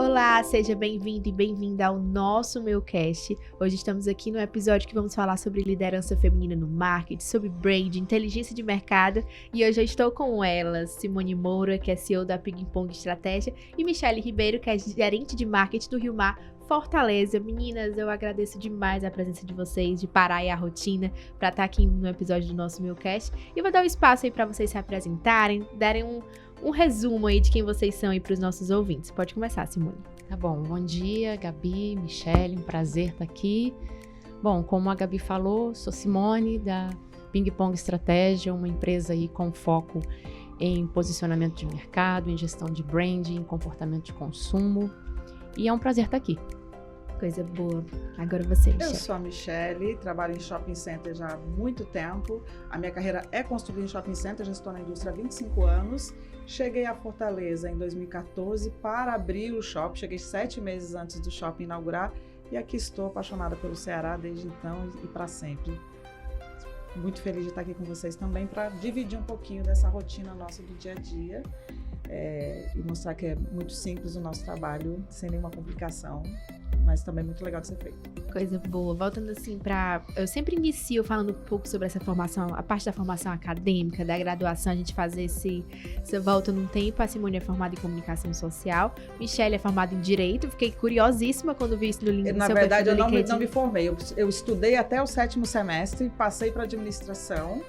Olá, seja bem-vindo e bem-vinda ao nosso Meucast. Hoje estamos aqui no episódio que vamos falar sobre liderança feminina no marketing, sobre brand, inteligência de mercado. E hoje eu estou com elas, Simone Moura, que é CEO da Ping Pong Estratégia, e Michelle Ribeiro, que é gerente de marketing do Rio Mar Fortaleza. Meninas, eu agradeço demais a presença de vocês, de parar aí a rotina para estar aqui no episódio do nosso Meucast. E vou dar um espaço aí para vocês se apresentarem, darem um resumo aí de quem vocês são aí para os nossos ouvintes. Pode começar, Simone. Tá bom, bom dia, Gabi, Michelle, um prazer estar aqui. Bom, como a Gabi falou, sou Simone da Ping Pong Estratégia, uma empresa aí com foco em posicionamento de mercado, em gestão de branding, comportamento de consumo. E é um prazer estar aqui. Coisa boa. Agora você, Michelle. Eu sou a Michelle, trabalho em shopping center já há muito tempo. A minha carreira é construída em shopping center, já estou na indústria há 25 anos. Cheguei a Fortaleza em 2014 para abrir o shopping. Cheguei 7 meses antes do shopping inaugurar e aqui estou apaixonada pelo Ceará desde então e para sempre. Muito feliz de estar aqui com vocês também para dividir um pouquinho dessa rotina nossa do dia a dia e mostrar que é muito simples o nosso trabalho, sem nenhuma complicação, mas também muito legal de ser feito. Coisa boa. Voltando assim eu sempre inicio falando um pouco sobre essa formação, a parte da formação acadêmica, da graduação, a gente fazer essa volta num tempo. A Simone é formada em comunicação social, Michelle é formada em direito. Fiquei curiosíssima quando vi isso no LinkedIn. Na verdade, eu não me formei. Eu estudei até o 7º semestre, passei para administração.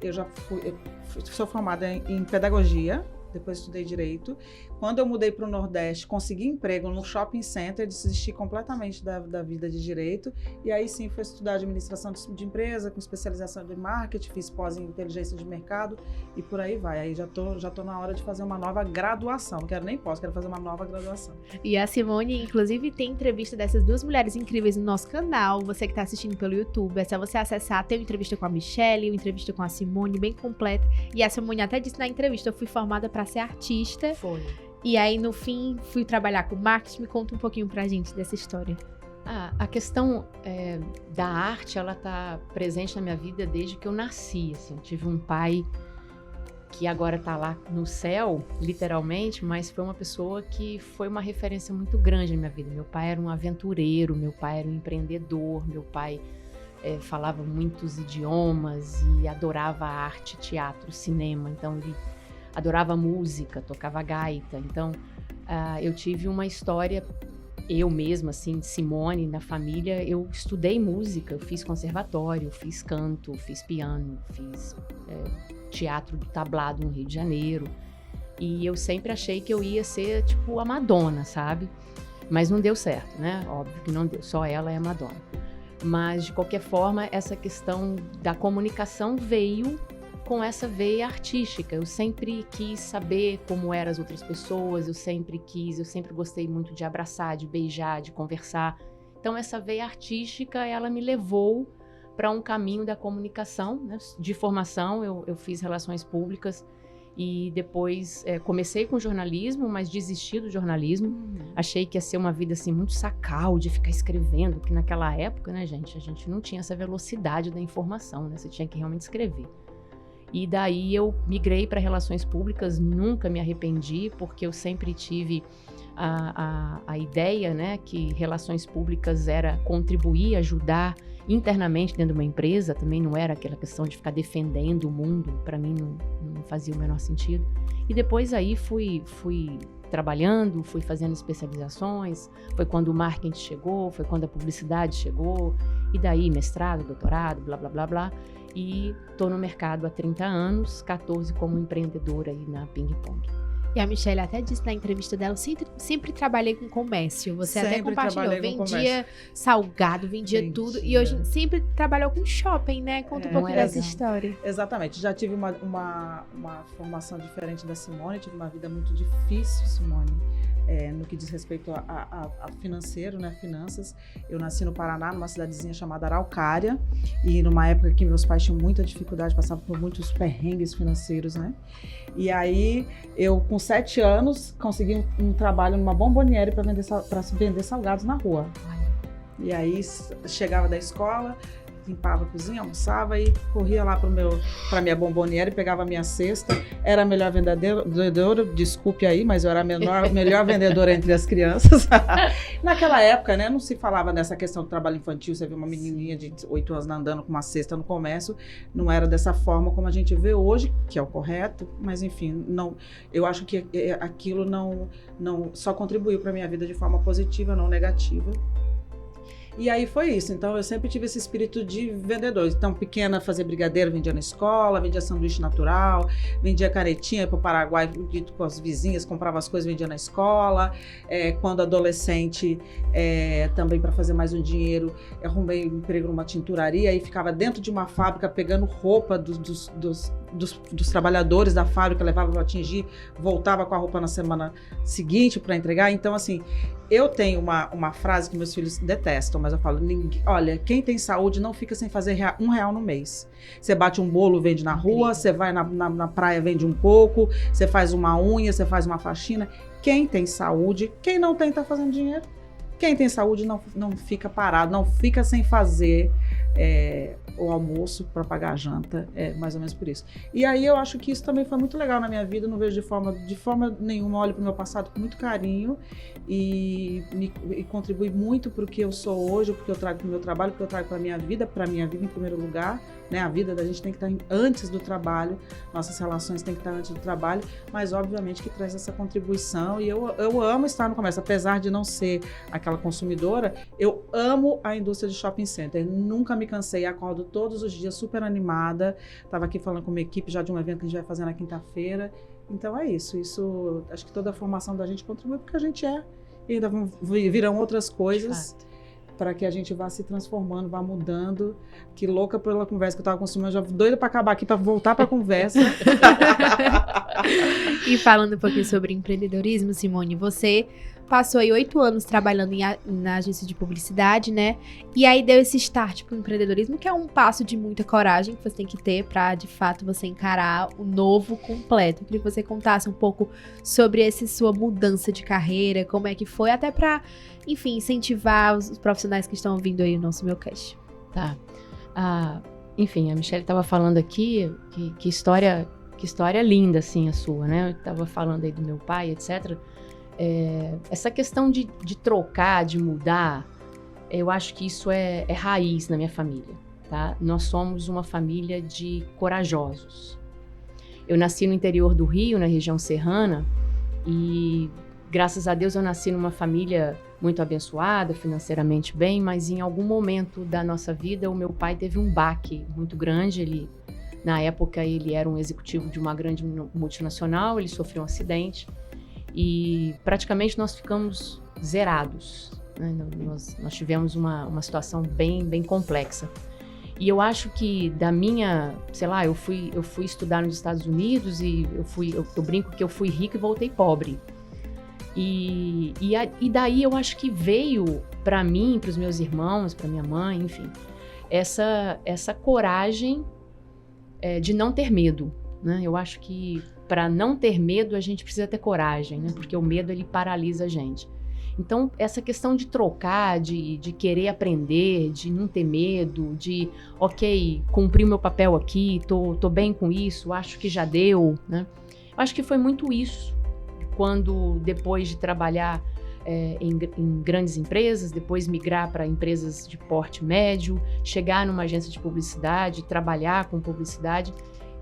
Eu sou formada em pedagogia, depois estudei direito. Quando eu mudei para o Nordeste, consegui emprego no shopping center, desisti completamente da vida de direito, e aí sim fui estudar administração de empresa, com especialização em marketing, fiz pós em inteligência de mercado, e por aí vai. Aí já tô na hora de fazer uma nova graduação, não quero nem pós, quero fazer uma nova graduação. E a Simone, inclusive, tem entrevista dessas duas mulheres incríveis no nosso canal. Você que está assistindo pelo YouTube, é só você acessar, tem uma entrevista com a Michelle, uma entrevista com a Simone, bem completa. E a Simone até disse na entrevista, eu fui formada para ser artista. Foi. E aí, no fim, fui trabalhar com marketing. Me conta um pouquinho pra gente dessa história. A questão da arte, ela tá presente na minha vida desde que eu nasci, assim. Eu tive um pai que agora tá lá no céu, literalmente, mas foi uma pessoa que foi uma referência muito grande na minha vida. Meu pai era um aventureiro, meu pai era um empreendedor, meu pai falava muitos idiomas e adorava arte, teatro, cinema. Então, ele adorava música, tocava gaita. Então, eu tive uma história, eu mesma, assim, Simone, na família. Eu estudei música, eu fiz conservatório, fiz canto, fiz piano, fiz teatro do tablado no Rio de Janeiro. E eu sempre achei que eu ia ser, tipo, a Madonna, sabe? Mas não deu certo, né? Óbvio que não deu, só ela é a Madonna. Mas, de qualquer forma, essa questão da comunicação veio com essa veia artística. Eu sempre quis saber como eram as outras pessoas, eu sempre gostei muito de abraçar, de beijar, de conversar. Então essa veia artística, ela me levou para um caminho da comunicação, né? De formação. Eu fiz relações públicas e depois comecei com jornalismo, mas desisti do jornalismo. Achei que ia ser uma vida assim muito sacal, de ficar escrevendo, que naquela época, né, gente, a gente não tinha essa velocidade da informação, né? Você tinha que realmente escrever. E daí eu migrei para relações públicas, nunca me arrependi, porque eu sempre tive a ideia, né, que relações públicas era contribuir, ajudar internamente dentro de uma empresa. Também não era aquela questão de ficar defendendo o mundo, para mim não fazia o menor sentido. E depois aí fui trabalhando, fui fazendo especializações, foi quando o marketing chegou, foi quando a publicidade chegou, e daí mestrado, doutorado, blá, blá, blá, blá. E estou no mercado há 30 anos, 14 como empreendedora aí na Ping Pong. E a Michelle até disse na entrevista dela, sempre trabalhei com comércio. Você até compartilhou, vendia salgado, vendia tudo. E hoje sempre trabalhou com shopping, né? Conta um pouco dessa história. Exatamente. Já tive uma formação diferente da Simone, tive uma vida muito difícil, Simone. No que diz respeito a financeiro, né, finanças. Eu nasci no Paraná, numa cidadezinha chamada Araucária, e numa época que meus pais tinham muita dificuldade, passavam por muitos perrengues financeiros, né? E aí, eu com 7 anos, consegui um trabalho numa bomboniere para vender salgados na rua. E aí, chegava da escola, limpava a cozinha, almoçava e corria lá para minha bomboniere, pegava a minha cesta. Era a melhor vendedora, desculpe aí, mas eu era a melhor vendedora entre as crianças. Naquela época, né, não se falava dessa questão do trabalho infantil. Você vê uma menininha de 8 anos andando com uma cesta no comércio, não era dessa forma como a gente vê hoje, que é o correto, mas enfim, não, eu acho que aquilo não só contribuiu para a minha vida de forma positiva, não negativa. E aí foi isso. Então, eu sempre tive esse espírito de vendedor. Então, pequena, fazia brigadeiro, vendia na escola, vendia sanduíche natural, vendia canetinha para o Paraguai, dito com as vizinhas, comprava as coisas, vendia na escola. Quando adolescente, também para fazer mais um dinheiro, arrumei um emprego numa tinturaria e ficava dentro de uma fábrica pegando roupa dos trabalhadores da fábrica, levava para atingir, voltava com a roupa na semana seguinte para entregar. Então, assim, eu tenho uma frase que meus filhos detestam, mas eu falo, olha, quem tem saúde não fica sem fazer R$1 no mês. Você bate um bolo, vende na rua, você vai na praia, vende um pouco, você faz uma unha, você faz uma faxina. Quem tem saúde, quem não tem, tá fazendo dinheiro. Quem tem saúde não fica parado, não fica sem fazer o almoço para pagar a janta, mais ou menos por isso. E aí eu acho que isso também foi muito legal na minha vida, não vejo de forma nenhuma, olho para o meu passado com muito carinho e contribui muito para o que eu sou hoje, porque eu trago para o meu trabalho, porque eu trago para a minha vida em primeiro lugar, né? A vida da gente tem que estar antes do trabalho, nossas relações têm que estar antes do trabalho, mas obviamente que traz essa contribuição e eu amo estar no comércio, apesar de não ser aquela consumidora, eu amo a indústria de shopping center, nunca me cansei, acordo todos os dias super animada, estava aqui falando com uma equipe já de um evento que a gente vai fazer na quinta-feira, então é isso, acho que toda a formação da gente contribui porque a gente e ainda virão outras coisas para que a gente vá se transformando, vá mudando. Que louca pela conversa que eu estava consumindo, já doida para acabar aqui, para voltar para a conversa. E falando um pouquinho sobre empreendedorismo, Simone, você passou aí 8 anos trabalhando na agência de publicidade, né? E aí deu esse start pro empreendedorismo, que é um passo de muita coragem que você tem que ter para, de fato, você encarar o novo completo. Eu queria que você contasse um pouco sobre essa sua mudança de carreira, como é que foi, até para, enfim, incentivar os profissionais que estão ouvindo aí o nosso Meucast. Tá. Enfim, a Michelle estava falando aqui que história linda, assim, a sua, né? Eu estava falando aí do meu pai, etc. Essa questão de trocar, de mudar, eu acho que isso é raiz na minha família, tá? Nós somos uma família de corajosos. Eu nasci no interior do Rio, na região serrana, e graças a Deus eu nasci numa família muito abençoada, financeiramente bem, mas em algum momento da nossa vida o meu pai teve um baque muito grande. Na época ele era um executivo de uma grande multinacional, ele sofreu um acidente e praticamente nós ficamos zerados, né? Nós tivemos uma situação bem complexa. E eu acho que da minha, sei lá, eu fui estudar nos Estados Unidos e eu brinco que eu fui rica e voltei pobre. E daí eu acho que veio para mim, para os meus irmãos, para minha mãe, enfim, essa coragem de não ter medo, né? Eu acho que para não ter medo a gente precisa ter coragem, né? Porque o medo ele paralisa a gente. Então essa questão de trocar, de querer aprender, de não ter medo, de cumpri o meu papel aqui, tô bem com isso, acho que já deu, né? Eu acho que foi muito isso. Quando depois de trabalhar em grandes empresas, depois migrar para empresas de porte médio, chegar numa agência de publicidade, trabalhar com publicidade,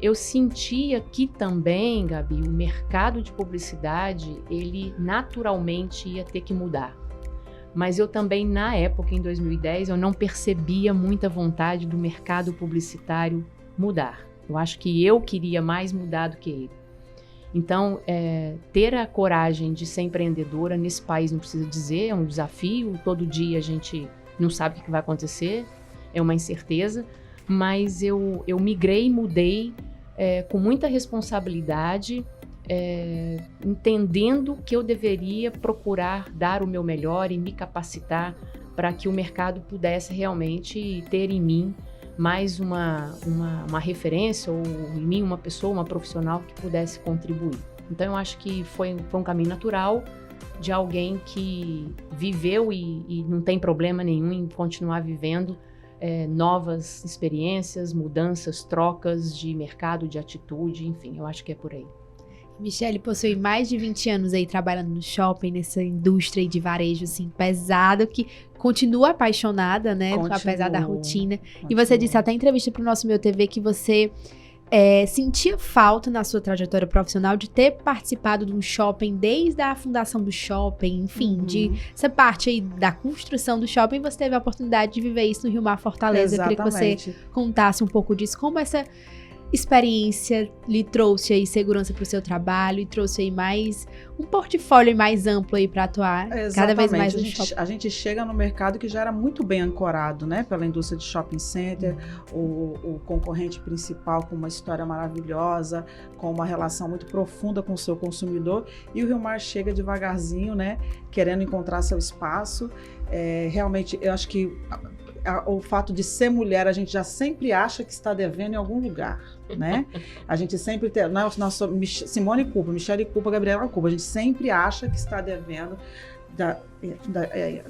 eu sentia que também, Gabi, o mercado de publicidade, ele naturalmente ia ter que mudar. Mas eu também, na época, em 2010, eu não percebia muita vontade do mercado publicitário mudar. Eu acho que eu queria mais mudar do que ele. Então, ter a coragem de ser empreendedora nesse país, não precisa dizer, é um desafio, todo dia a gente não sabe o que vai acontecer, é uma incerteza, mas eu migrei, mudei com muita responsabilidade, entendendo que eu deveria procurar dar o meu melhor e me capacitar para que o mercado pudesse realmente ter em mim mais uma referência, ou em mim uma pessoa, uma profissional que pudesse contribuir. Então eu acho que foi um caminho natural de alguém que viveu e não tem problema nenhum em continuar vivendo novas experiências, mudanças, trocas de mercado, de atitude, enfim, eu acho que é por aí. Michele possui mais de 20 anos aí trabalhando no shopping, nessa indústria aí de varejo, assim, pesado, que continua apaixonada, né? Apesar da rotina. E você disse até em entrevista pro nosso Meu TV que você sentia falta na sua trajetória profissional de ter participado de um shopping desde a fundação do shopping, enfim, de essa parte aí da construção do shopping, você teve a oportunidade de viver isso no Rio Mar Fortaleza. Exatamente. Eu queria que você contasse um pouco disso, como essa experiência lhe trouxe aí segurança para o seu trabalho e trouxe aí mais um portfólio mais amplo aí para atuar cada vez mais no shopping. A gente chega no mercado que já era muito bem ancorado, né, pela indústria de shopping center, o concorrente principal com uma história maravilhosa, com uma relação muito profunda com o seu consumidor, e o Rio Mar chega devagarzinho, né, querendo encontrar seu espaço. Realmente, eu acho que o fato de ser mulher, a gente já sempre acha que está devendo em algum lugar, né? A gente sempre tem, nossa, Simone culpa, Michele culpa, Gabriela culpa, a gente sempre acha que está devendo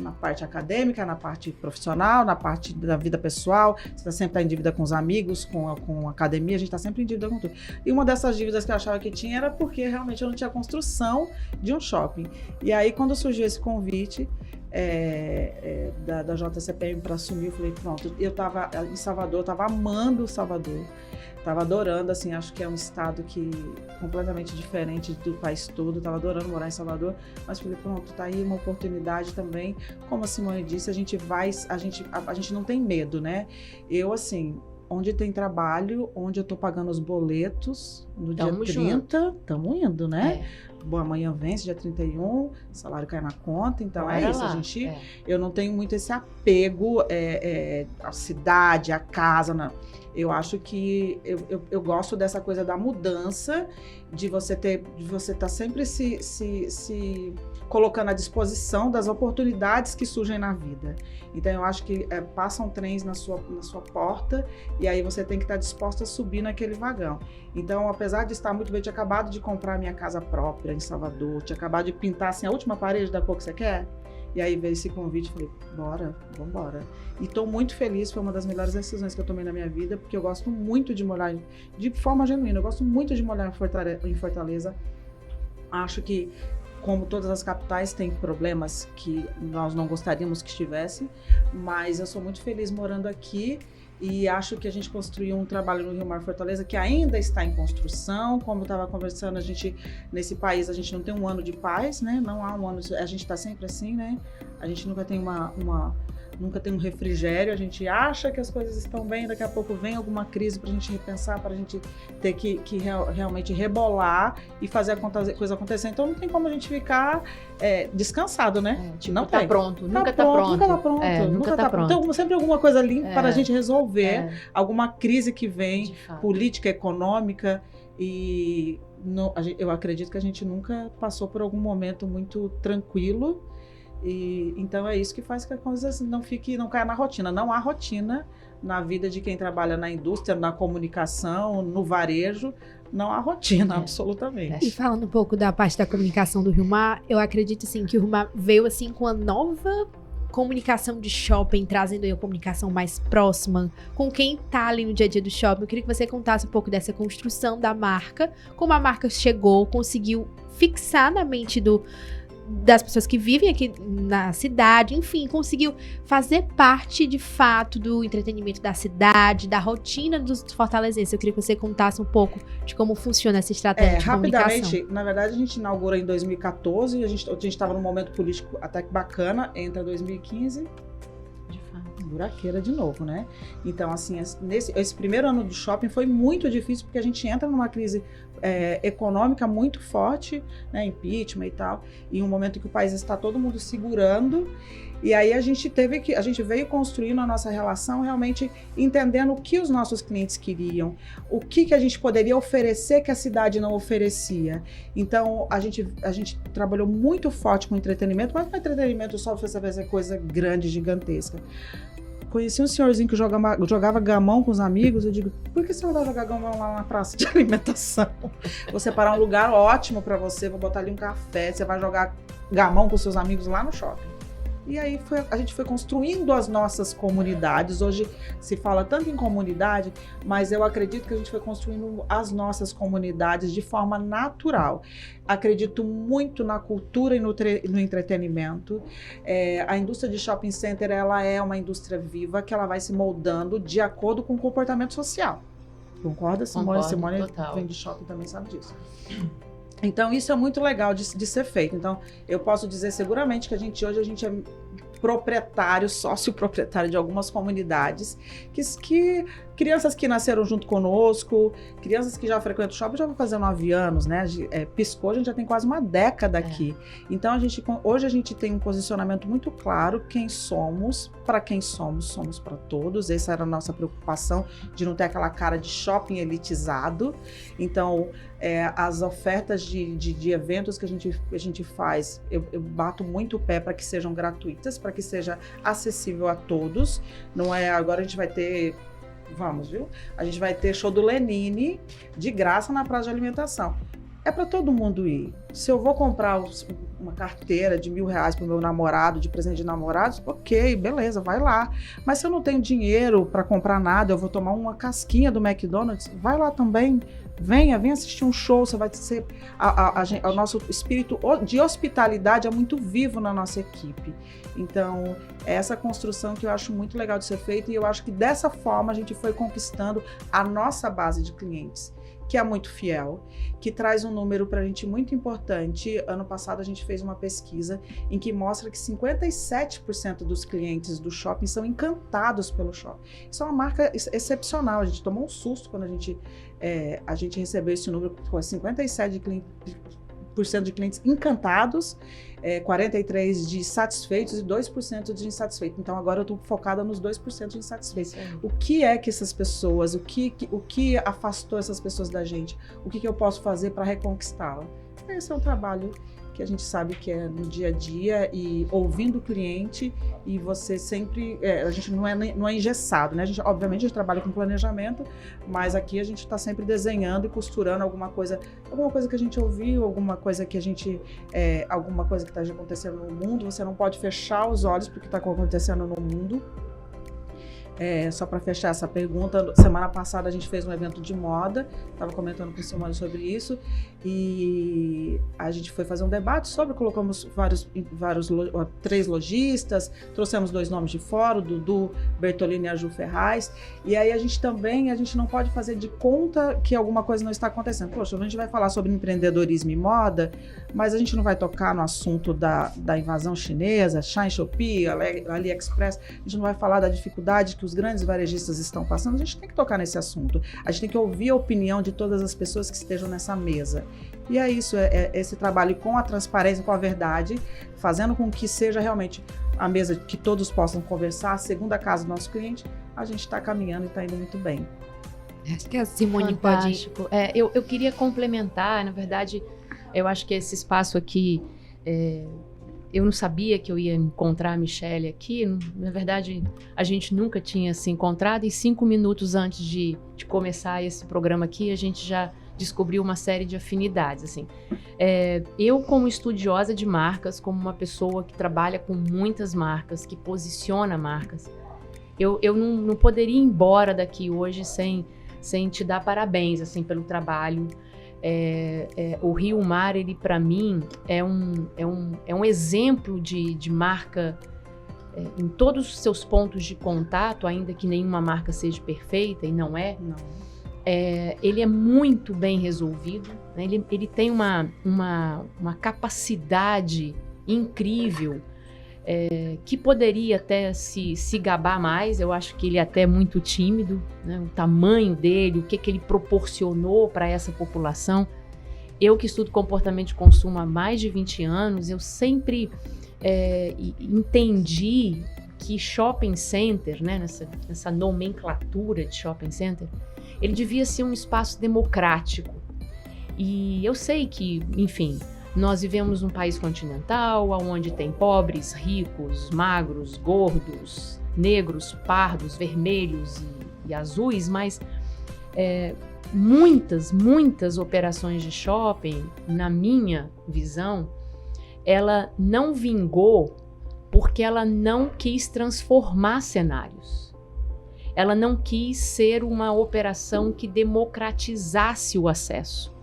na parte acadêmica, na parte profissional, na parte da vida pessoal. Você sempre está em dívida com os amigos, com a academia, a gente está sempre em dívida com tudo. E uma dessas dívidas que eu achava que tinha era porque realmente eu não tinha construção de um shopping. E aí, quando surgiu esse convite da JCPM para assumir, eu falei, pronto, eu estava em Salvador, estava amando Salvador, estava adorando, assim, acho que é um estado que completamente diferente do país todo, estava adorando morar em Salvador, mas falei, pronto, tá aí uma oportunidade também, como a Simone disse, a gente não tem medo, né? Eu, assim, onde tem trabalho, onde eu tô pagando os boletos, no dia 30, estamos indo, né? Bom, amanhã vence, dia 31, o salário cai na conta, então é isso, eu não tenho muito esse apego à cidade, à casa, não. Eu acho que eu gosto dessa coisa da mudança, de você estar sempre se colocando à disposição das oportunidades que surgem na vida. Então eu acho que passam trens na sua porta e aí você tem que estar disposta a subir naquele vagão. Então, apesar de estar muito bem, eu tinha acabado de comprar minha casa própria em Salvador, tinha acabado de pintar assim, a última parede da cor que você quer. E aí veio esse convite, falei, vambora. E estou muito feliz, foi uma das melhores decisões que eu tomei na minha vida, porque eu gosto muito de morar, de forma genuína, eu gosto muito de morar em Fortaleza. Acho que, como todas as capitais, tem problemas que nós não gostaríamos que estivesse, mas eu sou muito feliz morando aqui. E acho que a gente construiu um trabalho no Rio Mar Fortaleza que ainda está em construção. Como eu estava conversando, nesse país, a gente não tem um ano de paz, né? Não há um ano, a gente está sempre assim, né? A gente nunca tem nunca tem um refrigério, a gente acha que as coisas estão bem, daqui a pouco vem alguma crise para a gente repensar, para a gente ter que realmente rebolar e fazer a coisa acontecer. Então não tem como a gente ficar descansado, né? Não tá pronto, nunca tá pronto. Então sempre alguma coisa ali para a gente resolver, alguma crise que vem, política, econômica, e eu acredito que a gente nunca passou por algum momento muito tranquilo. E então é isso que faz que a coisa não caia na rotina. Não há rotina na vida de quem trabalha na indústria, na comunicação, no varejo. Não há rotina, absolutamente. E falando um pouco da parte da comunicação do Rio Mar, eu acredito assim, que o Rio Mar veio assim, com a nova comunicação de shopping, trazendo aí a comunicação mais próxima com quem tá ali no dia a dia do shopping. Eu queria que você contasse um pouco dessa construção da marca, como a marca chegou, conseguiu fixar na mente das pessoas que vivem aqui na cidade, enfim, conseguiu fazer parte de fato do entretenimento da cidade, da rotina dos fortalezenses. Eu queria que você contasse um pouco de como funciona essa estratégia de comunicação. Rapidamente, na verdade a gente inaugura em 2014, a gente estava num momento político até que bacana, entra 2015, buraqueira de novo, né? Então, assim, esse primeiro ano do shopping foi muito difícil, porque a gente entra numa crise econômica muito forte, né? Impeachment e tal, e um momento que o país está todo mundo segurando, e aí a gente veio construindo a nossa relação, realmente entendendo o que os nossos clientes queriam, o que a gente poderia oferecer que a cidade não oferecia. Então, a gente trabalhou muito forte com entretenimento, mas não é entretenimento só você fazer coisa grande, gigantesca. Conheci um senhorzinho que jogava gamão com os amigos. Eu digo, por que você não vai jogar gamão lá na praça de alimentação? Vou separar um lugar ótimo para você, vou botar ali um café, você vai jogar gamão com seus amigos lá no shopping. E aí a gente foi construindo as nossas comunidades. Hoje se fala tanto em comunidade, mas eu acredito que a gente foi construindo as nossas comunidades de forma natural. Acredito muito na cultura e no entretenimento. A indústria de shopping center, ela é uma indústria viva que ela vai se moldando de acordo com o comportamento social. Concorda, Simone? Concordo, Simone total. vem de shopping também, sabe disso. Então, isso é muito legal de ser feito. Então, eu posso dizer seguramente que hoje a gente é proprietário, sócio-proprietário de algumas comunidades, que crianças que nasceram junto conosco, crianças que já frequentam o shopping, já vão fazer 9 anos, né? Piscou, a gente já tem quase uma década aqui. Então, hoje a gente tem um posicionamento muito claro, quem somos, para quem somos para todos. Essa era a nossa preocupação, de não ter aquela cara de shopping elitizado. Então, as ofertas de eventos que a gente faz, eu bato muito o pé para que sejam gratuitas, para que seja acessível a todos. Não é agora a gente vai ter, viu? A gente vai ter show do Lenine de graça na praça de alimentação. É para todo mundo ir. Se eu vou comprar uma carteira de R$1.000 para o meu namorado, de presente de namorados, ok, beleza, vai lá. Mas se eu não tenho dinheiro para comprar nada, eu vou tomar uma casquinha do McDonald's, vai lá também. Venha assistir um show, você vai ser... O nosso espírito de hospitalidade é muito vivo na nossa equipe. Então, é essa construção que eu acho muito legal de ser feita, e eu acho que dessa forma a gente foi conquistando a nossa base de clientes, que é muito fiel, que traz um número para a gente muito importante. Ano passado a gente fez uma pesquisa em que mostra que 57% dos clientes do shopping são encantados pelo shopping. Isso é uma marca excepcional, a gente tomou um susto quando a gente recebeu esse número, com 57% de clientes encantados, 43% de satisfeitos e 2% de insatisfeitos. Então agora eu estou focada nos 2% de insatisfeitos. O que é que essas pessoas, o que afastou essas pessoas da gente? O que eu posso fazer para reconquistá-la? Esse é um trabalho que a gente sabe que é no dia a dia, e ouvindo o cliente, e você sempre... a gente não é engessado, né? Obviamente a gente trabalha com planejamento, mas aqui a gente está sempre desenhando e costurando alguma coisa que a gente ouviu, alguma coisa que está acontecendo no mundo. Você não pode fechar os olhos porque está acontecendo no mundo. Só para fechar essa pergunta, semana passada a gente fez um evento de moda, estava comentando com o Simone sobre isso, e a gente foi fazer um debate colocamos 3 lojistas, trouxemos 2 nomes de fora, o Dudu Bertolini e a Ju Ferraz, e aí a gente não pode fazer de conta que alguma coisa não está acontecendo. Poxa, a gente vai falar sobre empreendedorismo e moda, mas a gente não vai tocar no assunto da invasão chinesa, Shine Shopee, AliExpress, a gente não vai falar da dificuldade que os grandes varejistas estão passando. A gente tem que tocar nesse assunto. A gente tem que ouvir a opinião de todas as pessoas que estejam nessa mesa. E é isso, esse trabalho com a transparência, com a verdade, fazendo com que seja realmente a mesa que todos possam conversar, segundo a casa do nosso cliente. A gente está caminhando e está indo muito bem. Acho que a Simone Fantástico. Eu queria complementar, na verdade, eu acho que esse espaço aqui... Eu não sabia que eu ia encontrar a Michelle aqui. Na verdade, a gente nunca tinha se encontrado, e 5 minutos antes de começar esse programa aqui, a gente já descobriu uma série de afinidades. Assim. Eu, como estudiosa de marcas, como uma pessoa que trabalha com muitas marcas, que posiciona marcas, eu não poderia ir embora daqui hoje sem te dar parabéns assim, pelo trabalho. O Rio Mar, ele para mim é um exemplo de marca em todos os seus pontos de contato, ainda que nenhuma marca seja perfeita, e não é. Não. Ele é muito bem resolvido, né? Ele tem uma capacidade incrível, que poderia até se gabar mais. Eu acho que ele é até muito tímido, né? O tamanho dele, o que ele proporcionou para essa população. Eu que estudo comportamento de consumo há mais de 20 anos, eu sempre entendi que shopping center, né, nessa nomenclatura de shopping center, ele devia ser um espaço democrático. E eu sei que, enfim, nós vivemos num país continental, onde tem pobres, ricos, magros, gordos, negros, pardos, vermelhos e azuis, mas muitas operações de shopping, na minha visão, ela não vingou porque ela não quis transformar cenários. Ela não quis ser uma operação que democratizasse o acesso.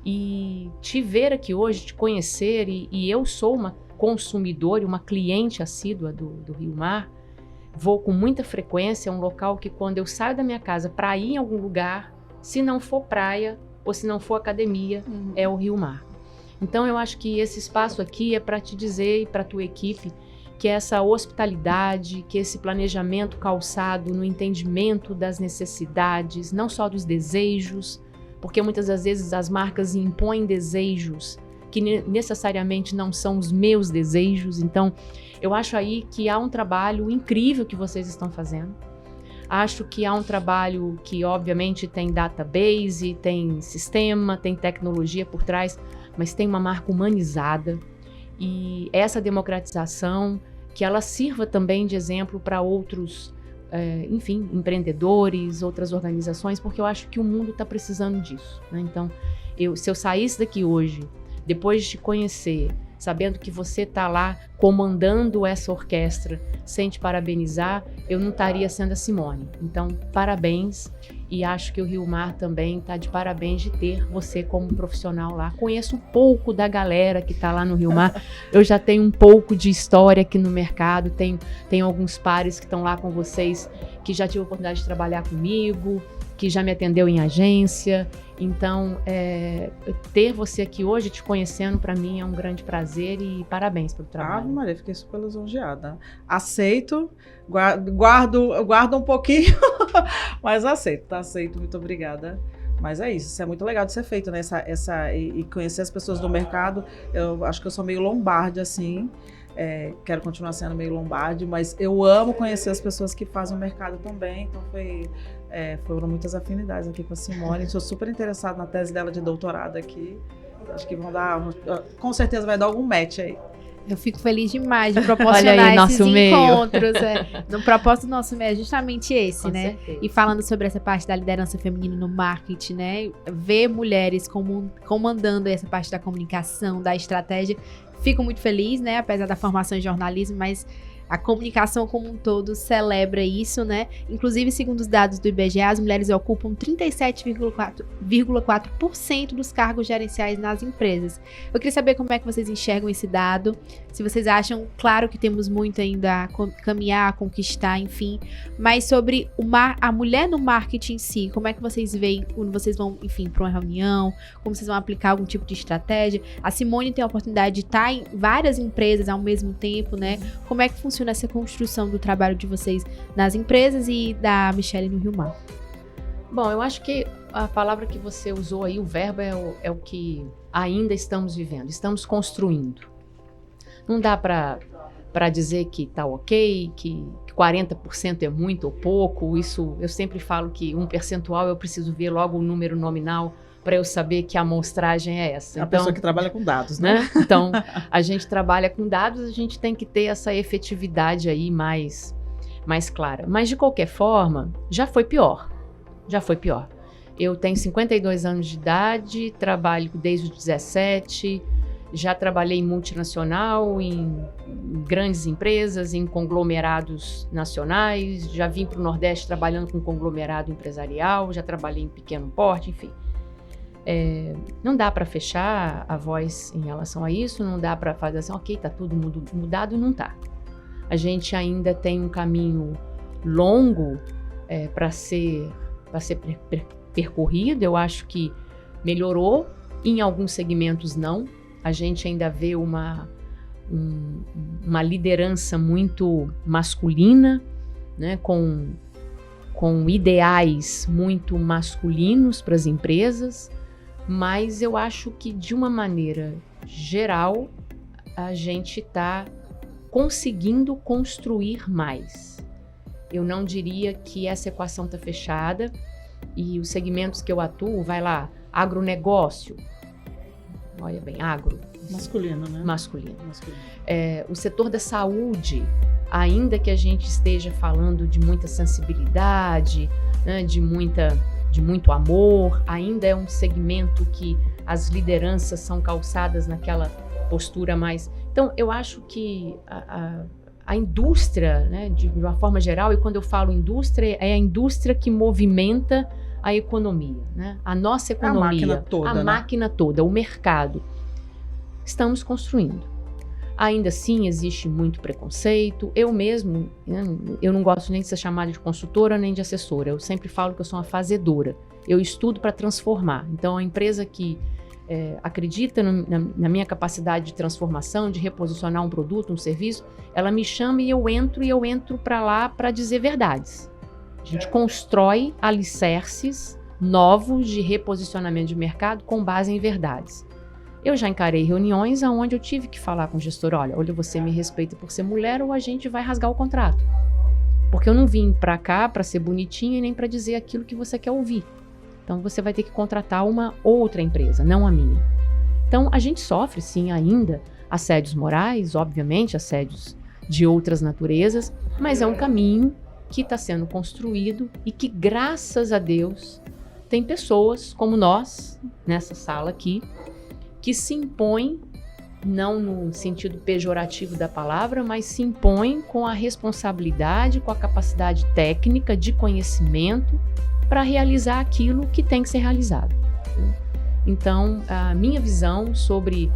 E te ver aqui hoje, te conhecer, e eu sou uma consumidora e uma cliente assídua do Rio Mar, vou com muita frequência, é um local que quando eu saio da minha casa para ir em algum lugar, se não for praia ou se não for academia, é o Rio Mar. Então eu acho que esse espaço aqui é para te dizer e para a tua equipe que essa hospitalidade, que esse planejamento calçado no entendimento das necessidades, não só dos desejos, porque muitas das vezes as marcas impõem desejos que necessariamente não são os meus desejos. Então, eu acho aí que há um trabalho incrível que vocês estão fazendo. Acho que há um trabalho que, obviamente, tem database, tem sistema, tem tecnologia por trás, mas tem uma marca humanizada. E essa democratização, que ela sirva também de exemplo para outros, enfim, empreendedores, outras organizações, porque eu acho que o mundo está precisando disso, né? Então, se eu saísse daqui hoje, depois de te conhecer, sabendo que você está lá comandando essa orquestra, sem te parabenizar, eu não estaria sendo a Simone. Então, parabéns, e acho que o Rio Mar também está de parabéns de ter você como profissional lá. Conheço um pouco da galera que está lá no Rio Mar, eu já tenho um pouco de história aqui no mercado, tenho alguns pares que estão lá com vocês, que já tive a oportunidade de trabalhar comigo, que já me atendeu em agência. Então, ter você aqui hoje, te conhecendo, para mim é um grande prazer e parabéns pelo trabalho. Ave Maria, fiquei super lisonjeada. Aceito, guardo um pouquinho, mas aceito, tá? Aceito, muito obrigada. Mas é isso é muito legal de ser feito, né? E conhecer as pessoas do mercado. Eu acho que eu sou meio lombarde, assim. Quero continuar sendo meio lombarde, mas eu amo conhecer as pessoas que fazem o mercado também. Então foram muitas afinidades aqui com a Simone. Estou super interessada na tese dela de doutorado aqui. Acho que com certeza vai dar algum match aí. Eu fico feliz demais de proporcionar aí, esses encontros. No propósito do nosso meio é justamente esse, Com né? certeza. E falando sobre essa parte da liderança feminina no marketing, né? Ver mulheres comandando essa parte da comunicação, da estratégia. Fico muito feliz, né? Apesar da formação em jornalismo, mas a comunicação como um todo celebra isso, né? Inclusive, segundo os dados do IBGE, as mulheres ocupam 37,4% dos cargos gerenciais nas empresas. Eu queria saber como é que vocês enxergam esse dado, se vocês acham, claro que temos muito ainda a caminhar, a conquistar, enfim, mas sobre a mulher no marketing em si, como é que vocês veem quando vocês vão, enfim, para uma reunião, como vocês vão aplicar algum tipo de estratégia? A Simone tem a oportunidade de estar em várias empresas ao mesmo tempo, né? Como é que funciona essa construção do trabalho de vocês nas empresas e da Michelle no Rio Mar? Bom, eu acho que a palavra que você usou aí, o verbo, é o que ainda estamos vivendo, estamos construindo. Não dá para dizer que está ok, que 40% é muito ou pouco. Isso, eu sempre falo que um percentual eu preciso ver logo o número nominal para eu saber que a amostragem é essa. A pessoa que trabalha com dados, né? Então, a gente trabalha com dados, a gente tem que ter essa efetividade aí mais clara. Mas, de qualquer forma, já foi pior. Eu tenho 52 anos de idade, trabalho desde os 17, já trabalhei em multinacional, em grandes empresas, em conglomerados nacionais, já vim para o Nordeste trabalhando com conglomerado empresarial, já trabalhei em pequeno porte, enfim. Não dá para fechar a voz em relação a isso, não dá para fazer assim, ok, tá tudo mudado, não tá. A gente ainda tem um caminho longo para ser percorrido. Eu acho que melhorou, em alguns segmentos não. A gente ainda vê uma liderança muito masculina, né, com ideais muito masculinos para as empresas. Mas eu acho que, de uma maneira geral, a gente está conseguindo construir mais. Eu não diria que essa equação está fechada, e os segmentos que eu atuo, vai lá, agronegócio, olha bem, agro. Masculino, né? Masculino. O setor da saúde, ainda que a gente esteja falando de muita sensibilidade, né, de muito amor, ainda é um segmento que as lideranças são calçadas naquela postura mais Então, eu acho que a indústria, né, de uma forma geral, e quando eu falo indústria, é a indústria que movimenta a economia, né? A nossa economia, a máquina toda, o mercado. Estamos construindo. Ainda assim, existe muito preconceito. Eu mesmo, né, eu não gosto nem de ser chamada de consultora nem de assessora. Eu sempre falo que eu sou uma fazedora. Eu estudo para transformar. Então, a empresa que acredita na minha capacidade de transformação, de reposicionar um produto, um serviço, ela me chama e eu entro para lá para dizer verdades. A gente constrói alicerces novos de reposicionamento de mercado com base em verdades. Eu já encarei reuniões onde eu tive que falar com o gestor, olha, você me respeita por ser mulher ou a gente vai rasgar o contrato. Porque eu não vim para cá para ser bonitinha e nem para dizer aquilo que você quer ouvir. Então, você vai ter que contratar uma outra empresa, não a minha. Então, a gente sofre, sim, ainda assédios morais, obviamente, assédios de outras naturezas, mas é um caminho que está sendo construído e que, graças a Deus, tem pessoas como nós, nessa sala aqui, que se impõem, não no sentido pejorativo da palavra, mas se impõem com a responsabilidade, com a capacidade técnica, de conhecimento, para realizar aquilo que tem que ser realizado. Então, a minha visão sobre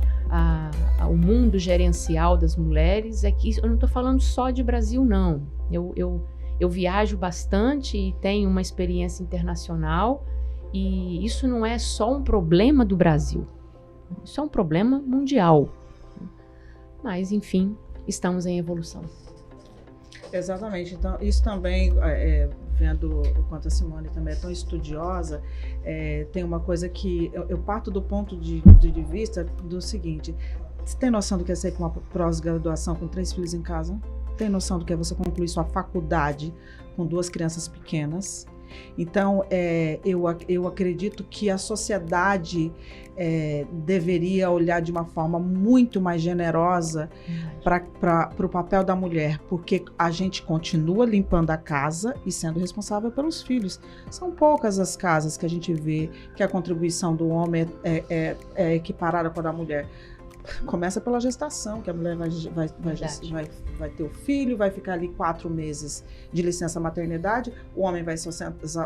o mundo gerencial das mulheres é que eu não estou falando só de Brasil, não. Eu viajo bastante e tenho uma experiência internacional e isso não é só um problema do Brasil. Isso é um problema mundial. Mas, enfim, estamos em evolução. Exatamente. Então, isso também, vendo o quanto a Simone também é tão estudiosa, tem uma coisa que eu parto do ponto de vista do seguinte: você tem noção do que é ser com uma pós-graduação com 3 filhos em casa? Tem noção do que é você concluir sua faculdade com 2 crianças pequenas? Então, eu acredito que a sociedade deveria olhar de uma forma muito mais generosa para o papel da mulher, porque a gente continua limpando a casa e sendo responsável pelos filhos. São poucas as casas que a gente vê que a contribuição do homem é equiparada com a da mulher. Começa pela gestação, que a mulher vai ter o filho, vai ficar ali 4 meses de licença maternidade, o homem vai se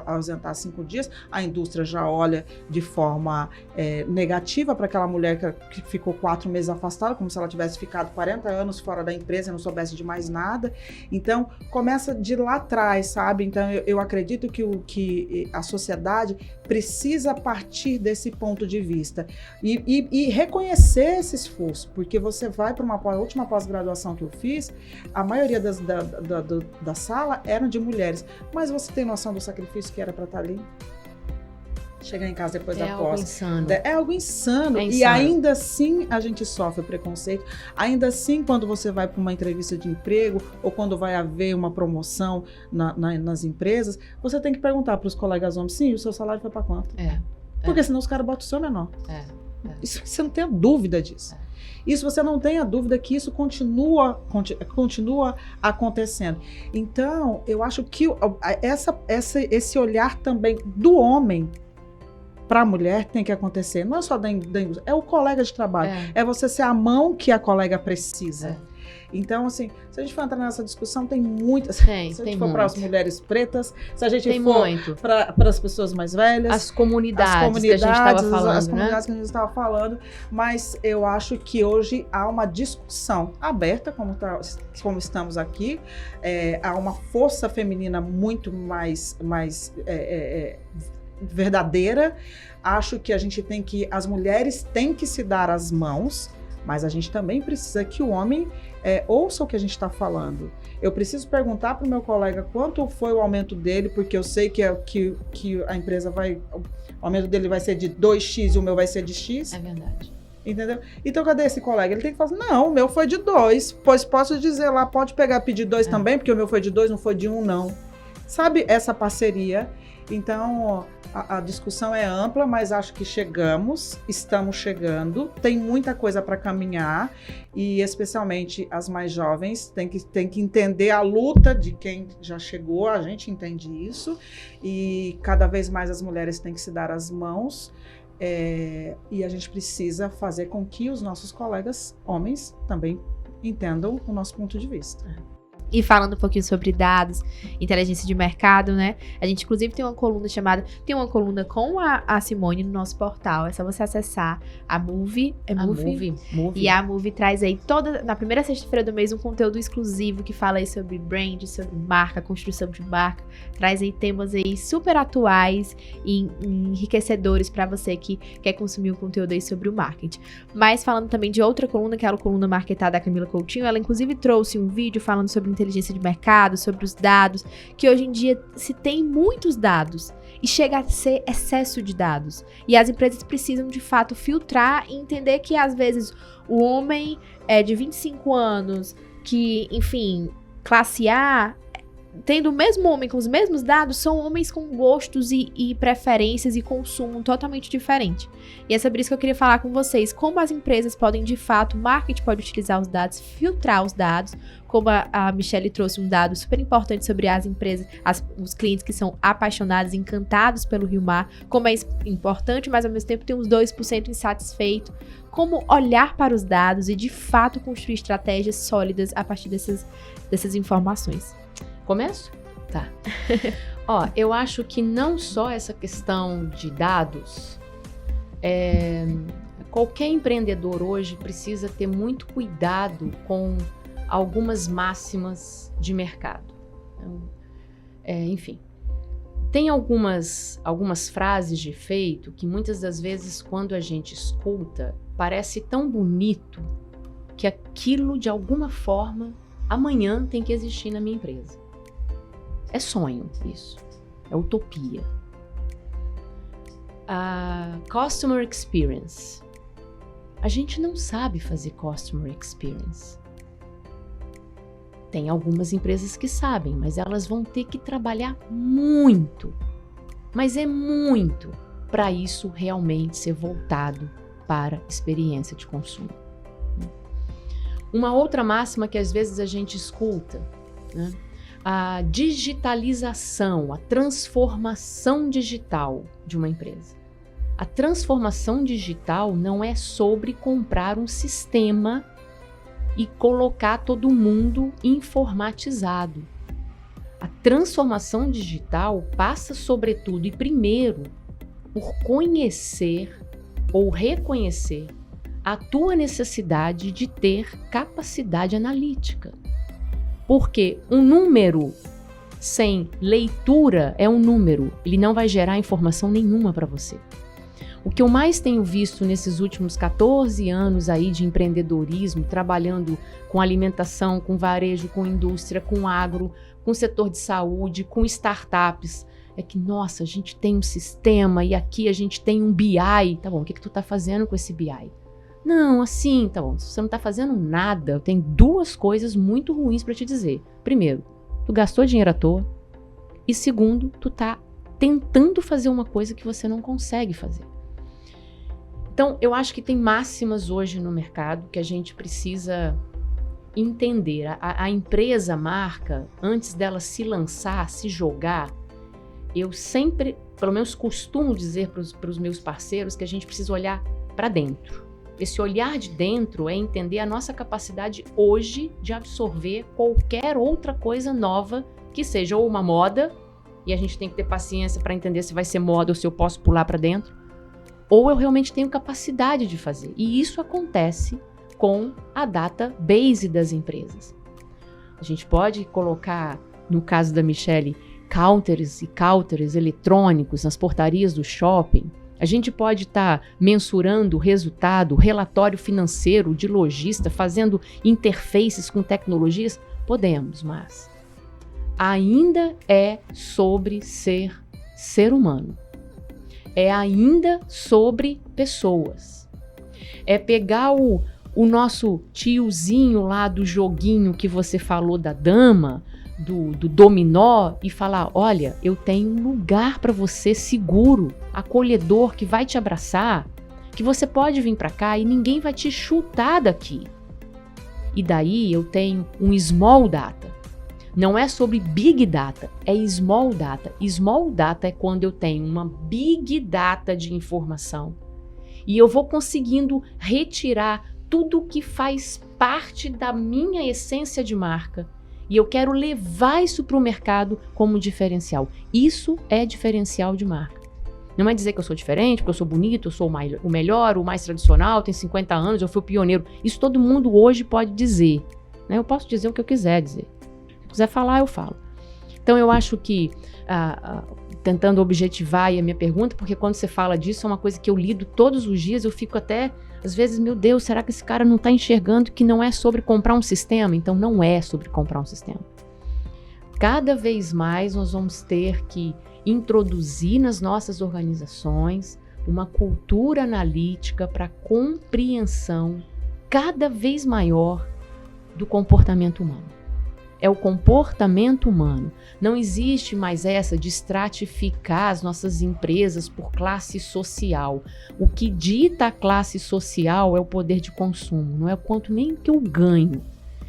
ausentar 5 dias, a indústria já olha de forma negativa para aquela mulher que ficou 4 meses afastada, como se ela tivesse ficado 40 anos fora da empresa e não soubesse de mais nada. Então, começa de lá atrás, sabe? Então, eu acredito que a sociedade precisa partir desse ponto de vista e reconhecer esse esforço, porque você vai para a última pós-graduação que eu fiz, a maioria da sala eram de mulheres, mas você tem noção do sacrifício que era para estar ali? Chegar em casa depois da pós. Insano. É algo insano. E ainda assim a gente sofre preconceito. Ainda assim, quando você vai para uma entrevista de emprego ou quando vai haver uma promoção nas empresas, você tem que perguntar para os colegas homens, sim, o seu salário foi para quanto? Porque senão os caras botam o seu menor. Isso, você não tem a dúvida disso. Isso você não tem a dúvida que isso continua acontecendo. Então, eu acho que esse olhar também do homem para a mulher tem que acontecer. Não é só da indústria, é o colega de trabalho. É você ser a mão que a colega precisa. Então, assim, se a gente for entrar nessa discussão, tem muitas. Se a gente for para as mulheres pretas, se a gente for para as pessoas mais velhas. As comunidades que a gente estava falando. As comunidades que a gente estava falando. Mas eu acho que hoje há uma discussão aberta, como estamos aqui. Há uma força feminina muito mais verdadeira. Acho que as mulheres têm que se dar as mãos, mas a gente também precisa que o homem ouça o que a gente está falando. Eu preciso perguntar para o meu colega quanto foi o aumento dele, porque eu sei que a empresa o aumento dele vai ser de 2x e o meu vai ser de X. É verdade. Entendeu? Então, cadê esse colega? Ele tem que falar, não, o meu foi de 2, pois posso dizer lá, pode pedir 2 também, porque o meu foi de 2, não foi de 1, não. Sabe, essa parceria. Então, a discussão é ampla, mas acho que estamos chegando, tem muita coisa para caminhar e especialmente as mais jovens têm que entender a luta de quem já chegou, a gente entende isso e cada vez mais as mulheres têm que se dar as mãos E a gente precisa fazer com que os nossos colegas homens também entendam o nosso ponto de vista. E falando um pouquinho sobre dados, inteligência de mercado, né? A gente, inclusive, tem uma coluna com a Simone no nosso portal. É só você acessar a Move. Move. E a Move traz aí na primeira sexta-feira do mês, um conteúdo exclusivo que fala aí sobre brand, sobre marca, construção de marca. Traz aí temas aí super atuais e enriquecedores para você que quer consumir o conteúdo aí sobre o marketing. Mas falando também de outra coluna, que é a coluna Marketar da Camila Coutinho, ela inclusive trouxe um vídeo falando sobre inteligência de mercado, sobre os dados, que hoje em dia se tem muitos dados e chega a ser excesso de dados. E as empresas precisam, de fato, filtrar e entender que, às vezes, o homem de 25 anos, que, enfim, classe A, tendo o mesmo homem com os mesmos dados, são homens com gostos e preferências e consumo totalmente diferente. E é sobre isso que eu queria falar com vocês, como as empresas podem, de fato, o marketing pode utilizar os dados, filtrar os dados, como a Michelle trouxe um dado super importante sobre as empresas, os clientes que são apaixonados, encantados pelo Rio Mar, como é importante, mas ao mesmo tempo tem uns 2% insatisfeitos, como olhar para os dados e, de fato, construir estratégias sólidas a partir dessas informações. Começo? Tá. Eu acho que não só essa questão de dados, qualquer empreendedor hoje precisa ter muito cuidado com algumas máximas de mercado. Enfim, tem algumas frases de efeito que muitas das vezes, quando a gente escuta, parece tão bonito que aquilo, de alguma forma, amanhã tem que existir na minha empresa. É sonho isso, é utopia. A Customer Experience. A gente não sabe fazer Customer Experience. Tem algumas empresas que sabem, mas elas vão ter que trabalhar muito. Mas é muito para isso realmente ser voltado para experiência de consumo. Uma outra máxima que às vezes a gente escuta, né? A digitalização, a transformação digital de uma empresa. A transformação digital não é sobre comprar um sistema e colocar todo mundo informatizado. A transformação digital passa, sobretudo e primeiro, por conhecer ou reconhecer a tua necessidade de ter capacidade analítica. Porque um número sem leitura é um número, ele não vai gerar informação nenhuma para você. O que eu mais tenho visto nesses últimos 14 anos aí de empreendedorismo, trabalhando com alimentação, com varejo, com indústria, com agro, com setor de saúde, com startups, é que, nossa, a gente tem um sistema e aqui a gente tem um BI. Tá bom, o que tu tá fazendo com esse BI? Não, assim, tá bom, se você não tá fazendo nada, eu tenho duas coisas muito ruins para te dizer. Primeiro, tu gastou dinheiro à toa. E segundo, tu tá tentando fazer uma coisa que você não consegue fazer. Então, eu acho que tem máximas hoje no mercado que a gente precisa entender. A empresa, a marca, antes dela se lançar, se jogar, eu sempre, pelo menos costumo dizer para os meus parceiros que a gente precisa olhar para dentro. Esse olhar de dentro é entender a nossa capacidade hoje de absorver qualquer outra coisa nova que seja ou uma moda, e a gente tem que ter paciência para entender se vai ser moda ou se eu posso pular para dentro, ou eu realmente tenho capacidade de fazer. E isso acontece com a database das empresas. A gente pode colocar, no caso da Michelle, counters e counters eletrônicos nas portarias do shopping. A gente pode estar mensurando o resultado, relatório financeiro de lojista, fazendo interfaces com tecnologias? Podemos, mas ainda é sobre ser humano. É ainda sobre pessoas. É pegar o nosso tiozinho lá do joguinho que você falou da dama, do dominó, e falar, olha, eu tenho um lugar para você seguro, acolhedor, que vai te abraçar, que você pode vir para cá e ninguém vai te chutar daqui. E daí eu tenho um small data. Não é sobre big data, é small data. Small data é quando eu tenho uma big data de informação E eu vou conseguindo retirar tudo que faz parte da minha essência de marca. E eu quero levar isso para o mercado como diferencial. Isso é diferencial de marca. Não é dizer que eu sou diferente, porque eu sou bonito, eu sou o melhor, o mais tradicional, tenho 50 anos, eu fui o pioneiro. Isso todo mundo hoje pode dizer. Né? Eu posso dizer o que eu quiser dizer. Se eu quiser falar, eu falo. Então eu acho que, tentando objetivar aí a minha pergunta, porque quando você fala disso, é uma coisa que eu lido todos os dias, eu fico até, às vezes, meu Deus, será que esse cara não está enxergando que não é sobre comprar um sistema? Então não é sobre comprar um sistema. Cada vez mais nós vamos ter que introduzir nas nossas organizações uma cultura analítica para compreensão cada vez maior do comportamento humano. É o comportamento humano. Não existe mais essa de estratificar as nossas empresas por classe social. O que dita a classe social é o poder de consumo, não é o quanto nem que eu ganho.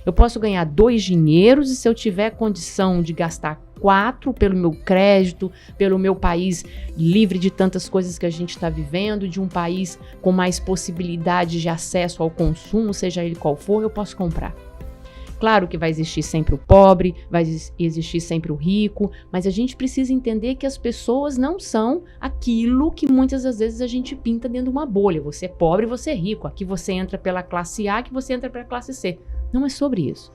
Eu posso ganhar 2 dinheiros e se eu tiver condição de gastar 4 pelo meu crédito, pelo meu país livre de tantas coisas que a gente está vivendo, de um país com mais possibilidade de acesso ao consumo, seja ele qual for, eu posso comprar. Claro que vai existir sempre o pobre, vai existir sempre o rico, mas a gente precisa entender que as pessoas não são aquilo que muitas das vezes a gente pinta dentro de uma bolha. Você é pobre, você é rico. Aqui você entra pela classe A, aqui você entra pela classe C. Não é sobre isso.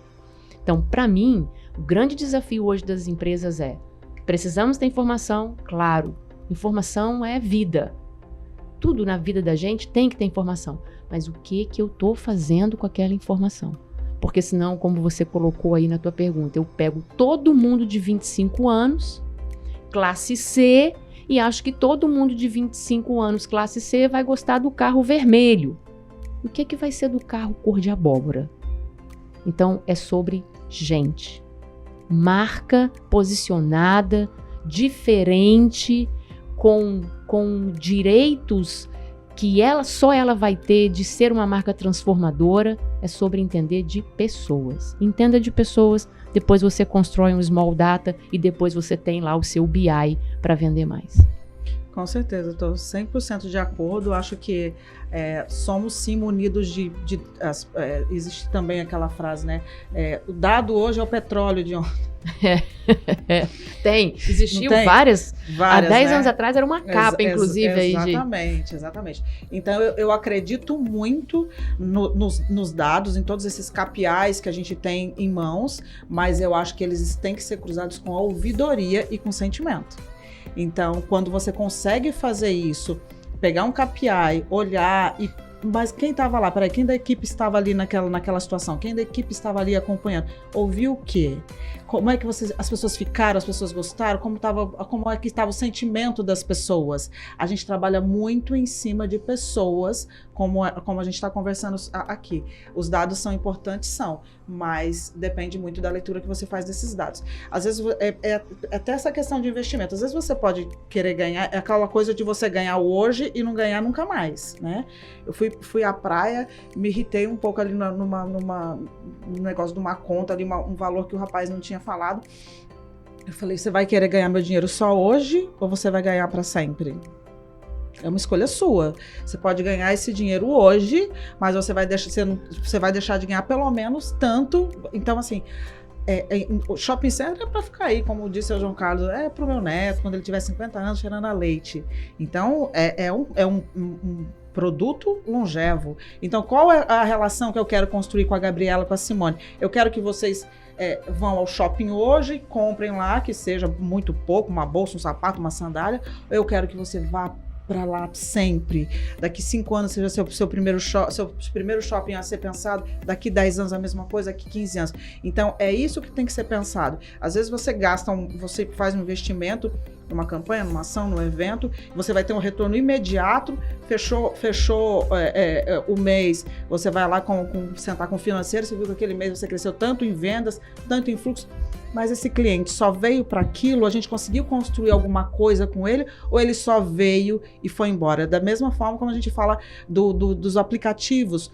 Então, para mim, o grande desafio hoje das empresas é: precisamos ter informação? Claro, informação é vida. Tudo na vida da gente tem que ter informação. Mas o que eu estou fazendo com aquela informação? Porque senão, como você colocou aí na tua pergunta, eu pego todo mundo de 25 anos, classe C, e acho que todo mundo de 25 anos, classe C, vai gostar do carro vermelho. O que vai ser do carro cor de abóbora? Então, é sobre gente. Marca posicionada, diferente, com direitos que só ela vai ter de ser uma marca transformadora. É sobre entender de pessoas. Entenda de pessoas, depois você constrói um small data e depois você tem lá o seu BI para vender mais. Com certeza, estou 100% de acordo. Acho que somos sim munidos existe também aquela frase, né? O dado hoje é o petróleo de ontem. Tem, existiu várias. Há 10 anos atrás era uma capa, inclusive. Exatamente. Então eu acredito muito nos dados, em todos esses KPIs que a gente tem em mãos, mas eu acho que eles têm que ser cruzados com a ouvidoria e com sentimento. Então, quando você consegue fazer isso, pegar um KPI, olhar e... Mas quem estava lá? Peraí, quem da equipe estava ali naquela situação? Quem da equipe estava ali acompanhando? Ouviu o quê? Como é que as pessoas ficaram? As pessoas gostaram? Como é que estava o sentimento das pessoas? A gente trabalha muito em cima de pessoas, como a gente está conversando aqui. Os dados são importantes, mas depende muito da leitura que você faz desses dados. Às vezes, até essa questão de investimento. Às vezes você pode querer ganhar, é aquela coisa de você ganhar hoje e não ganhar nunca mais, né? Eu fui à praia, me irritei um pouco ali num negócio de uma conta, ali um valor que o rapaz não tinha falado. Eu falei, você vai querer ganhar meu dinheiro só hoje ou você vai ganhar para sempre? É uma escolha sua. Você pode ganhar esse dinheiro hoje, mas você vai deixar de ganhar pelo menos tanto. Então, assim, o shopping center é para ficar aí, como disse o João Carlos, é para o meu neto, quando ele tiver 50 anos, cheirando a leite. Então, é um produto longevo. Então, qual é a relação que eu quero construir com a Gabriela, com a Simone? Eu quero que vocês vão ao shopping hoje, comprem lá, que seja muito pouco, uma bolsa, um sapato, uma sandália, ou eu quero que você vá para lá sempre. Daqui 5 anos seja seu primeiro shopping a ser pensado, daqui 10 anos a mesma coisa, daqui 15 anos. Então, é isso que tem que ser pensado. Às vezes você você faz um investimento numa campanha, numa ação, num evento, você vai ter um retorno imediato, fechou o mês, você vai lá sentar com o financeiro, você viu que aquele mês você cresceu tanto em vendas, tanto em fluxo, Mas esse cliente só veio para aquilo? A gente conseguiu construir alguma coisa com ele? Ou ele só veio e foi embora? Da mesma forma como a gente fala dos aplicativos.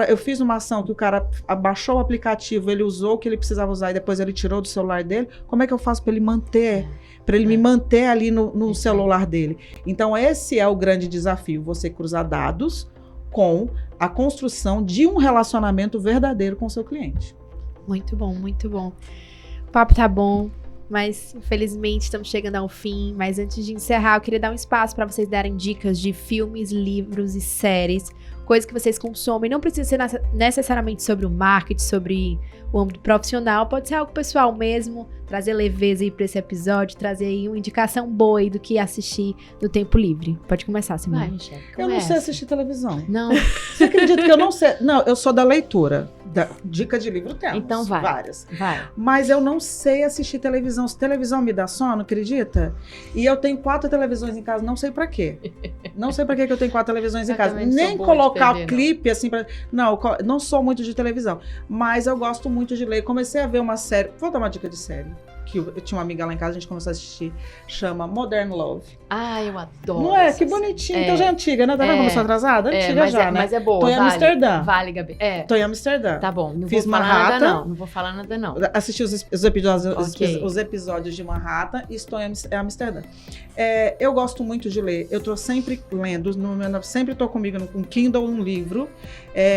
Eu fiz uma ação que o cara baixou o aplicativo, ele usou o que ele precisava usar e depois ele tirou do celular dele. Como é que eu faço para ele manter? Para ele me manter ali no celular dele? Então esse é o grande desafio, você cruzar dados com a construção de um relacionamento verdadeiro com o seu cliente. Muito bom, muito bom. O papo tá bom, mas infelizmente estamos chegando ao fim. Mas antes de encerrar, eu queria dar um espaço para vocês darem dicas de filmes, livros e séries, coisas que vocês consomem. Não precisa ser necessariamente sobre o marketing, sobre o âmbito profissional, pode ser algo pessoal mesmo, trazer leveza aí para esse episódio, trazer aí uma indicação boa aí do que assistir no tempo livre. Pode começar, Simone. Vai, Michele, Eu não sei assistir televisão. Não. Você acredita que eu não sei? Não, eu sou da leitura. Dica de livro temos. Então vai. Várias. Vai. Mas eu não sei assistir televisão. Se televisão me dá sono, acredita? E eu tenho 4 televisões em casa, não sei pra quê. Não sei pra que eu tenho 4 televisões em casa. Nem colocar o clipe assim pra... Não, não sou muito de televisão. Mas eu gosto muito de ler. Comecei a ver uma série. Vou dar uma dica de série. Que eu tinha uma amiga lá em casa, a gente começou a assistir. Chama Modern Love. Ah, eu adoro. Não é? Que bonitinho. Então já é antiga, né? Tá vendo como eu sou atrasada? Antiga já, né? Mas é boa. Tô em Amsterdã. Vale, Gabi. Tô em Amsterdã. Tá bom. Não Fiz vou falar Manhattan. nada, não. Não vou falar nada, não. Assisti os episódios, Ok. os episódios de Manhattan e estou em Amsterdã. Eu gosto muito de ler. Eu tô sempre lendo. Sempre tô comigo no Kindle um livro.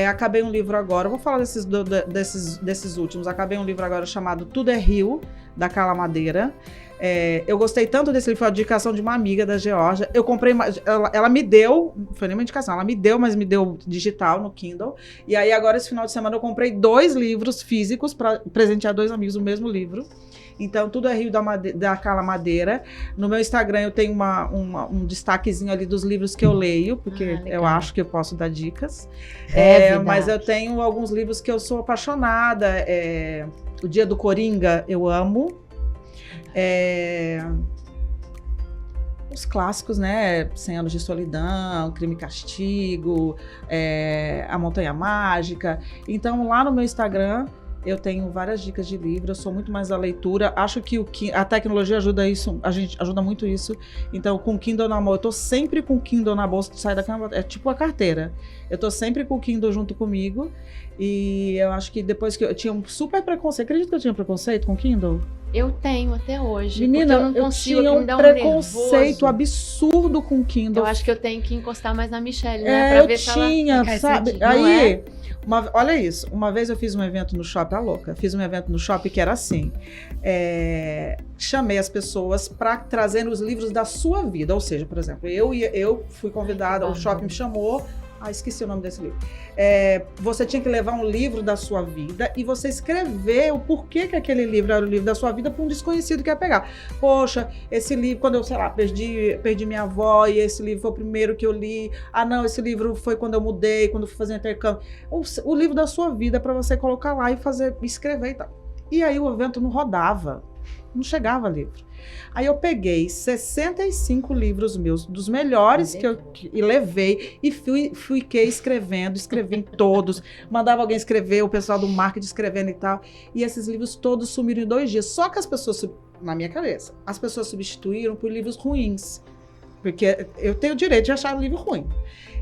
Acabei um livro agora. Vou falar desses últimos. Acabei um livro agora chamado Tudo é Rio, da Carla Madeira. Eu gostei tanto desse livro, foi a indicação de uma amiga da Geórgia. Eu comprei, ela me deu, não foi nem uma indicação, ela me deu, mas me deu digital no Kindle. E aí agora esse final de semana eu comprei 2 livros físicos para presentear 2 amigos o mesmo livro. Então, Tudo é Rio da Carla Madeira. No meu Instagram eu tenho um destaquezinho ali dos livros que eu leio, porque eu acho que eu posso dar dicas. Mas eu tenho alguns livros que eu sou apaixonada. O Dia do Coringa, eu amo. Os clássicos, né? 100 Anos de Solidão, Crime e Castigo, A Montanha Mágica. Então, lá no meu Instagram, eu tenho várias dicas de livro, eu sou muito mais da leitura. Acho que a tecnologia ajuda isso, a gente ajuda muito isso. Então, com o Kindle na mão, eu tô sempre com o Kindle na bolsa, sai da cama, é tipo a carteira. Eu tô sempre com o Kindle junto comigo. E eu acho que depois que eu tinha um super preconceito, acredito que eu tinha preconceito com o Kindle? Eu tenho até hoje. Menina, eu não consigo, tinha me dá um preconceito absurdo com o Kindle. Eu acho que eu tenho que encostar mais na Michele, né? Pra ver se ela... tinha, sabe? Aí, olha isso. Uma vez eu fiz um evento no shopping, louca. Fiz um evento no shopping que era assim. Chamei as pessoas para trazer os livros da sua vida. Ou seja, por exemplo, eu fui convidada, o shopping me chamou. Esqueci o nome desse livro. Você tinha que levar um livro da sua vida e você escrever o porquê que aquele livro era o livro da sua vida para um desconhecido que ia pegar. Poxa, esse livro, quando eu, sei lá, perdi minha avó e esse livro foi o primeiro que eu li. Não, esse livro foi quando eu mudei, quando eu fui fazer intercâmbio. O livro da sua vida para você colocar lá e escrever e tal. E aí o evento não rodava, não chegava livro. Aí eu peguei 65 livros meus, dos melhores e levei e fiquei escrevi em todos, mandava alguém escrever, o pessoal do marketing escrevendo e tal, e esses livros todos sumiram em 2 dias, só que as pessoas, na minha cabeça, as pessoas substituíram por livros ruins, porque eu tenho o direito de achar livro ruim.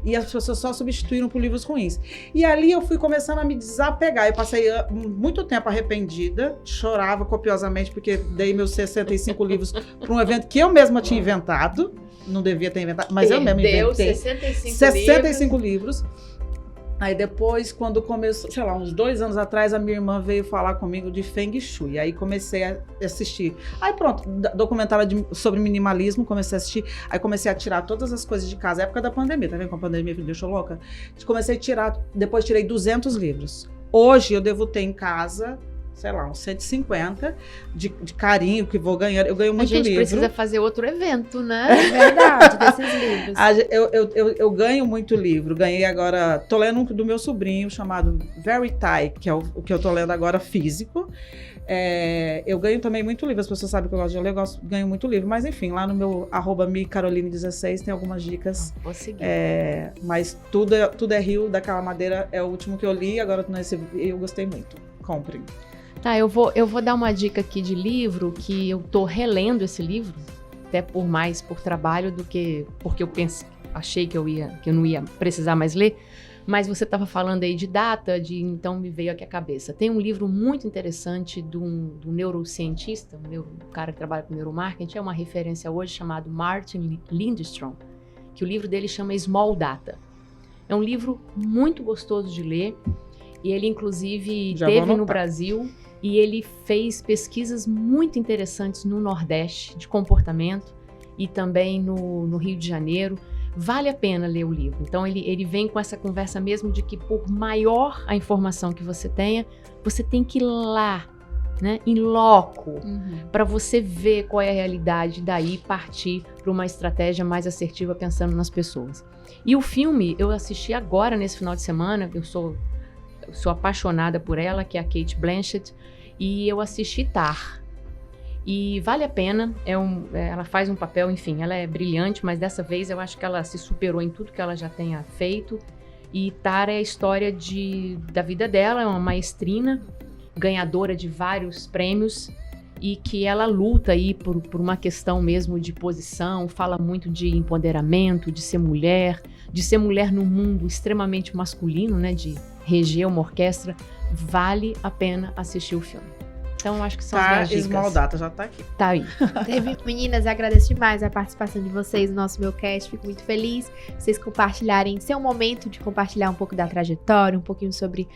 E as pessoas só substituíram por livros ruins. E ali eu fui começando a me desapegar. Eu passei muito tempo arrependida, chorava copiosamente, porque dei meus 65 livros para um evento que eu mesma tinha inventado. Não devia ter inventado, mas eu mesma inventei. 65 livros. Aí depois, quando começou, sei lá, uns 2 anos atrás, a minha irmã veio falar comigo de Feng Shui. Aí comecei a assistir. Aí pronto, documentário sobre minimalismo, comecei a assistir. Aí comecei a tirar todas as coisas de casa. Época da pandemia, tá vendo como a pandemia me deixou louca? Comecei a tirar, depois tirei 200 livros. Hoje eu devo ter em casa, sei lá, uns 150 de carinho que vou ganhar. Eu ganho muito livro. A gente precisa fazer outro evento, né? É verdade, desses livros. Eu ganho muito livro. Ganhei agora, tô lendo um do meu sobrinho chamado Verity, que é o que eu tô lendo agora físico. Eu ganho também muito livro. As pessoas sabem que eu gosto de ler, ganho muito livro. Mas enfim, lá no meu @micaroline16 tem algumas dicas. Vou seguir. Mas Tudo é Rio, da Carla Madeira, é o último que eu li. Agora eu tô nesse, eu gostei muito. Comprem. Tá, eu vou dar uma dica aqui de livro, que eu tô relendo esse livro, até por trabalho do que porque eu achei que eu não ia precisar mais ler, mas você estava falando aí de data, então me veio aqui a cabeça. Tem um livro muito interessante do neurocientista, um cara que trabalha com neuromarketing, é uma referência hoje, chamado Martin Lindstrom, que o livro dele chama Small Data. É um livro muito gostoso de ler, e ele inclusive esteve no Brasil, e ele fez pesquisas muito interessantes no Nordeste, de comportamento, e também no Rio de Janeiro. Vale a pena ler o livro. Então, ele vem com essa conversa mesmo de que, por maior a informação que você tenha, você tem que ir lá, né, in loco, para você ver qual é a realidade, daí partir para uma estratégia mais assertiva pensando nas pessoas. E o filme, eu assisti agora, nesse final de semana, eu sou apaixonada por ela, que é a Cate Blanchett, e eu assisti Tar. E vale a pena, ela faz um papel, enfim, ela é brilhante, mas dessa vez eu acho que ela se superou em tudo que ela já tenha feito. E Tar é a história da vida dela, é uma maestrina, ganhadora de vários prêmios, e que ela luta aí por uma questão mesmo de posição, fala muito de empoderamento, de ser mulher num mundo extremamente masculino, né, de reger uma orquestra. Vale a pena assistir o filme. Então, acho que são as minhas dicas. Small Data já tá aqui. Tá aí. Meninas, agradeço demais a participação de vocês no nosso Meucast. Fico muito feliz vocês compartilharem seu momento de compartilhar um pouco da trajetória, um pouquinho sobre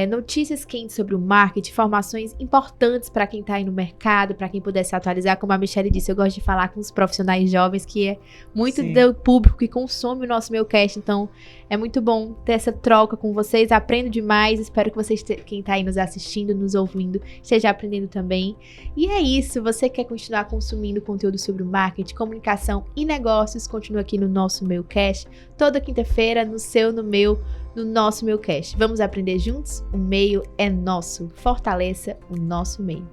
notícias quentes sobre o marketing, informações importantes para quem está aí no mercado, para quem puder se atualizar. Como a Michelle disse, eu gosto de falar com os profissionais jovens, que é muito do público que consome o nosso Meucast. Então, é muito bom ter essa troca com vocês. Aprendo demais. Espero que vocês, quem está aí nos assistindo, nos ouvindo, esteja aprendendo também. E é isso. Você quer continuar consumindo conteúdo sobre o marketing, comunicação e negócios? Continua aqui no nosso Meucast, toda quinta-feira, no seu, no meu, no nosso Meucast. Vamos aprender juntos? O meio é nosso. Fortaleça o nosso meio.